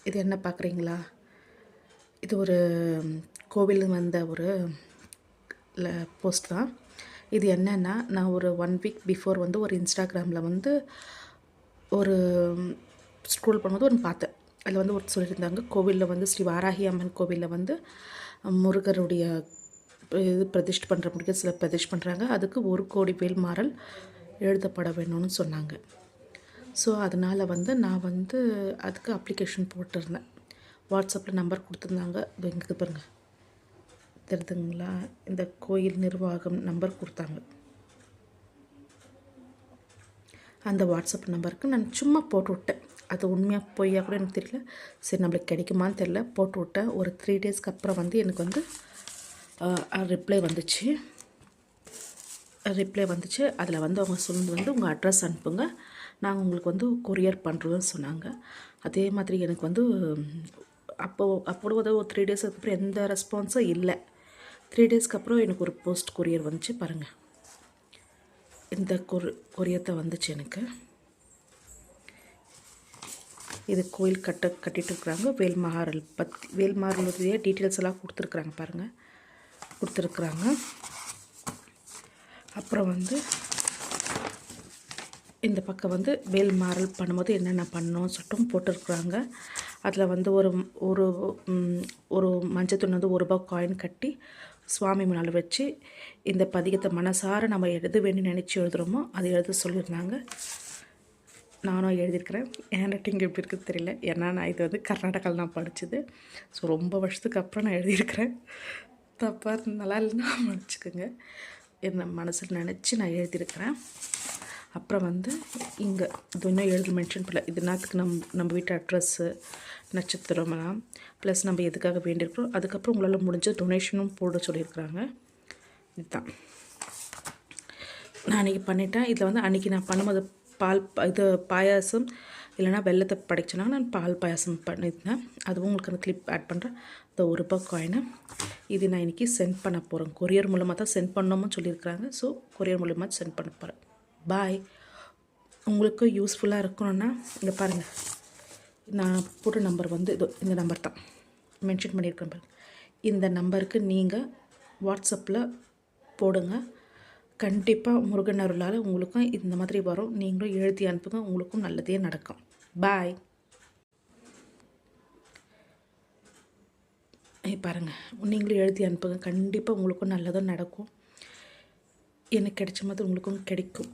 இது என்ன பார்க்குறீங்களா? இது ஒரு கோவிலில் வந்த ஒரு போஸ்ட் தான். இது என்னென்னா, நான் ஒரு 1 வீக் பிஃபோர் வந்து ஒரு இன்ஸ்டாகிராமில் வந்து ஒரு ஸ்க்ரோல் பண்ணும்போது ஒன்று பார்த்தேன். அதில் வந்து ஒரு சொல்லியிருந்தாங்க, கோவிலில் வந்து ஸ்ரீ வாராகி அம்மன் கோவிலில் வந்து முருகருடைய இது பிரதிஷ்டை பண்ணுற முடிய சில பிரதிஷ்டை பண்ணுறாங்க. அதுக்கு 1 கோடி வேல்மாறல் எழுதப்பட வேணும்னு சொன்னாங்க. ஸோ அதனால் வந்து நான் வந்து அதுக்கு அப்ளிகேஷன் போட்டிருந்தேன். வாட்ஸ்அப்பில் நம்பர் கொடுத்துருந்தாங்க. இது இங்கே பாருங்கள், தெரியுதுங்களா? இந்த கோயில் நிர்வாகம் நம்பர் கொடுத்தாங்க. அந்த வாட்ஸ்அப் நம்பருக்கு நான் சும்மா போட்டு விட்டேன். அது உண்மையாக பொய்யா கூட எனக்கு தெரியல. சரி, நம்மளுக்கு கிடைக்குமான்னு தெரியல, போட்டு விட்டேன். ஒரு 3 டேஸ்க்கு அப்புறம் வந்து எனக்கு வந்து ரிப்ளை வந்துச்சு. அதில் வந்து அவங்க சொன்னது வந்து, உங்கள் அட்ரஸ் அனுப்புங்க, நாங்கள் உங்களுக்கு வந்து கொரியர் பண்ணுறோன்னு சொன்னாங்க. அதே மாதிரி எனக்கு வந்து அப்போது ஒரு 3 டேஸ் அதுக்கப்புறம் எந்த ரெஸ்பான்ஸும் இல்லை. 3 டேஸ்க்கு அப்புறம் எனக்கு ஒரு போஸ்ட் கொரியர் வந்துச்சு. பாருங்கள், இந்த கொரியத்தை வந்துச்சு எனக்கு. இது கோயில் கட்டிகிட்டு இருக்கிறாங்க. வேல்மாறலுடைய டீட்டெயில்ஸ் எல்லாம் கொடுத்துருக்குறாங்க பாருங்கள், கொடுத்துருக்குறாங்க. அப்புறம் வந்து இந்த பக்கம் வந்து வேல்மாறல் பண்ணும்போது என்னென்ன பண்ணணும்னு சொல்லிட்டு போட்டிருக்குறாங்க. அதில் வந்து ஒரு மஞ்சள் துணி வந்து ₹1 காயின் கட்டி சுவாமி முன்னால் வச்சு இந்த பதிகத்தை மனசார நம்ம எது வேணும்னு நினச்சி எழுதுகிறோமோ அதை எழுத சொல்லியிருந்தாங்க. நானும் எழுதியிருக்கிறேன். என் ரைட்டிங் எப்படி இருக்குன்னு தெரியல, ஏன்னா நான் இது வந்து கர்நாடகாவில் நான் படித்தது. ஸோ ரொம்ப வருஷத்துக்கு அப்புறம் நான் எழுதியிருக்கிறேன். தப்பாக நல்லா இல்லைன்னா மன்னிச்சுக்கோங்க. என்ன மனசில் நினச்சி நான் எழுதியிருக்கிறேன். அப்புறம் வந்து இங்கே இது இன்னும் எழுதி மென்ஷன் பண்ணல. இது நாத்துக்கு நம்ம வீட்டு அட்ரஸ்ஸு, நட்சத்திரமெல்லாம் ப்ளஸ் நம்ம எதுக்காக வேண்டியிருக்கிறோம். அதுக்கப்புறம் உங்களால் முடிஞ்ச டொனேஷனும் போட சொல்லியிருக்கிறாங்க. இதுதான் நான் அன்றைக்கி பண்ணிட்டேன். இதில் வந்து அன்றைக்கி நான் பண்ணும்போது பாயாசம் இல்லைனா வெள்ளத்தை படைச்சேன்னா நான் பால் பாயாசம் பண்ணியிருந்தேன். அதுவும் உங்களுக்கு அந்த கிளிப் ஆட் பண்ணுறேன். இந்த ₹1 காயினை இது நான் இன்றைக்கி சென்ட் பண்ண போகிறேன். கொரியர் மூலமாக தான் சென்ட் பண்ணணும்னு சொல்லியிருக்கிறாங்க. ஸோ கொரியர் மூலமாக சென்ட் பண்ண போகிறேன். பாய். உங்களுக்கு யூஸ்ஃபுல்லாக இருக்கணும்னா இங்கே பாருங்கள், நான் போட்ட நம்பர் வந்து இந்த நம்பர் தான் மென்ஷன் பண்ணியிருக்கேன் பாருங்கள். இந்த நம்பருக்கு நீங்கள் வாட்ஸ்அப்பில் போடுங்க. கண்டிப்பாக முருகன் அருளால் உங்களுக்கும் இந்த மாதிரி வரும். நீங்களும் எழுதி அனுப்புங்க, உங்களுக்கும் நல்லதே நடக்கும். பாய். பாருங்கள், நீங்களும் எழுதி அனுப்புங்க, கண்டிப்பாக உங்களுக்கும் நல்லதும் நடக்கும். எனக்கு கிடைச்ச மாதிரி உங்களுக்கும் கிடைக்கும்.